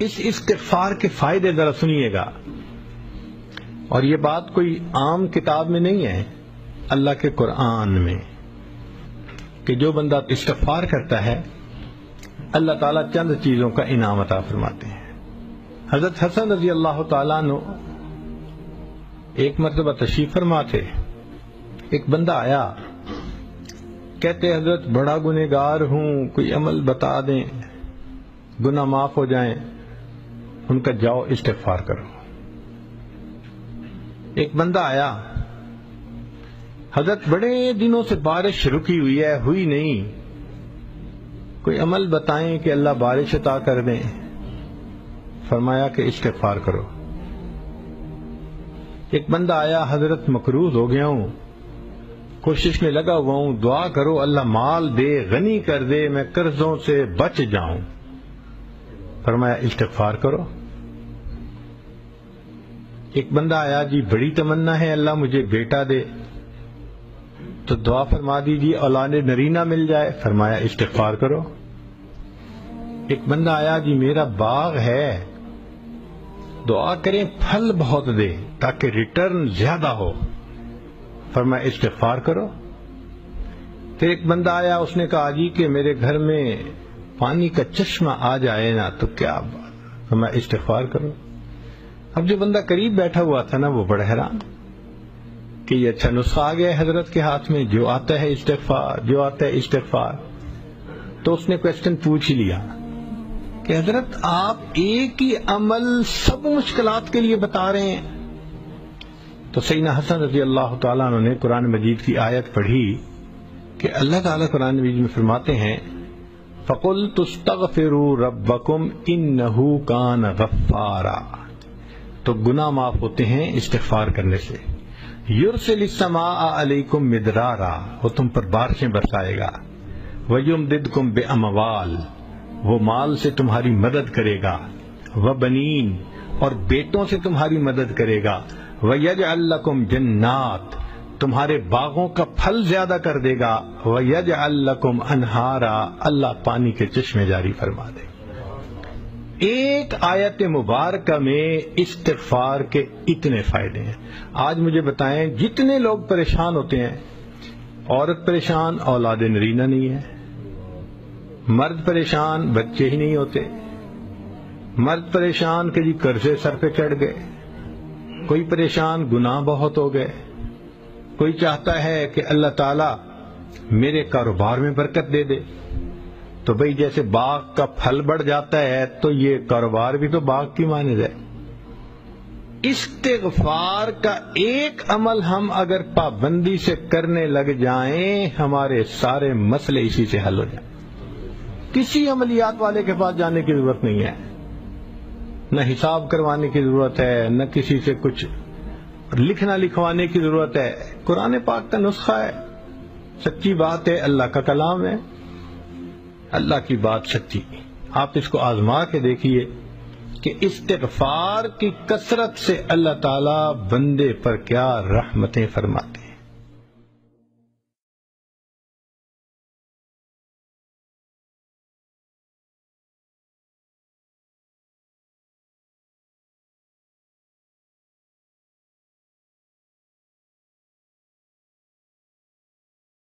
اس استغفار کے فائدے ذرا سنیے گا، اور یہ بات کوئی عام کتاب میں نہیں ہے، اللہ کے قرآن میں، کہ جو بندہ استغفار کرتا ہے اللہ تعالیٰ چند چیزوں کا انعام عطا فرماتے ہیں۔ حضرت حسن رضی اللہ تعالیٰ عنہ ایک مرتبہ تشریف فرما تھے، ایک بندہ آیا، کہتے حضرت بڑا گنہگار ہوں، کوئی عمل بتا دیں گناہ معاف ہو جائیں۔ ان کا جاؤ استغفار کرو۔ ایک بندہ آیا، حضرت بڑے دنوں سے بارش رکی ہوئی ہے، ہوئی نہیں، کوئی عمل بتائیں کہ اللہ بارش عطا کر دیں۔ فرمایا کہ استغفار کرو۔ ایک بندہ آیا، حضرت مقروض ہو گیا ہوں، کوشش میں لگا ہوا ہوں، دعا کرو اللہ مال دے، غنی کر دے، میں قرضوں سے بچ جاؤں۔ فرمایا استغفار کرو۔ ایک بندہ آیا، جی بڑی تمنا ہے اللہ مجھے بیٹا دے، تو دعا فرما دیجیے اولاد نرینہ مل جائے۔ فرمایا استغفار کرو۔ ایک بندہ آیا، جی میرا باغ ہے، دعا کریں پھل بہت دے تاکہ ریٹرن زیادہ ہو۔ فرمایا استغفار کرو۔ پھر ایک بندہ آیا، اس نے کہا جی کہ میرے گھر میں پانی کا چشمہ آ جائے نا تو کیا بات۔ فرمایا استغفار کرو۔ اب جو بندہ قریب بیٹھا ہوا تھا نا وہ بڑا حیران کہ یہ اچھا نسخہ آ گیا حضرت کے ہاتھ میں، جو آتا ہے استغفار، جو آتا ہے استغفار۔ تو اس نے کویسچن پوچھ ہی لیا کہ حضرت آپ ایک ہی عمل سب مشکلات کے لیے بتا رہے ہیں۔ تو سیدنا حسن رضی اللہ تعالیٰ عنہ نے قرآن مجید کی آیت پڑھی کہ اللہ تعالیٰ قرآن مجید میں فرماتے ہیں فَقُلْتُ اسْتَغْفِرُوا رَبَّكُمْ إِنَّهُ كَانَ غَفَّارًا، تو گناہ معاف ہوتے ہیں استغفار کرنے سے۔ یرسل السماء علیکم مدرارا، وہ تم پر بارشیں برسائے گا۔ ویمددکم باموال، وہ مال سے تمہاری مدد کرے گا۔ وبنین، اور بیٹوں سے تمہاری مدد کرے گا۔ ویجعل لکم جنات، تمہارے باغوں کا پھل زیادہ کر دے گا۔ ویجعل لکم انہارا، اللہ پانی کے چشمے جاری فرما دے۔ ایک آیت مبارکہ میں استغفار کے اتنے فائدے ہیں۔ آج مجھے بتائیں جتنے لوگ پریشان ہوتے ہیں، عورت پریشان اولاد نرینہ نہیں ہے، مرد پریشان بچے ہی نہیں ہوتے، مرد پریشان کہ جی قرضے سر پہ چڑھ گئے، کوئی پریشان گناہ بہت ہو گئے، کوئی چاہتا ہے کہ اللہ تعالیٰ میرے کاروبار میں برکت دے دے، تو بھئی جیسے باغ کا پھل بڑھ جاتا ہے تو یہ کاروبار بھی تو باغ کی مانند ہے۔ استغفار کا ایک عمل ہم اگر پابندی سے کرنے لگ جائیں ہمارے سارے مسئلے اسی سے حل ہو جائیں۔ کسی عملیات والے کے پاس جانے کی ضرورت نہیں ہے، نہ حساب کروانے کی ضرورت ہے، نہ کسی سے کچھ لکھنا لکھوانے کی ضرورت ہے۔ قرآن پاک کا نسخہ ہے، سچی بات ہے، اللہ کا کلام ہے، اللہ کی بات سچی۔ آپ اس کو آزما کے دیکھیے کہ استغفار کی کثرت سے اللہ تعالیٰ بندے پر کیا رحمتیں فرماتے۔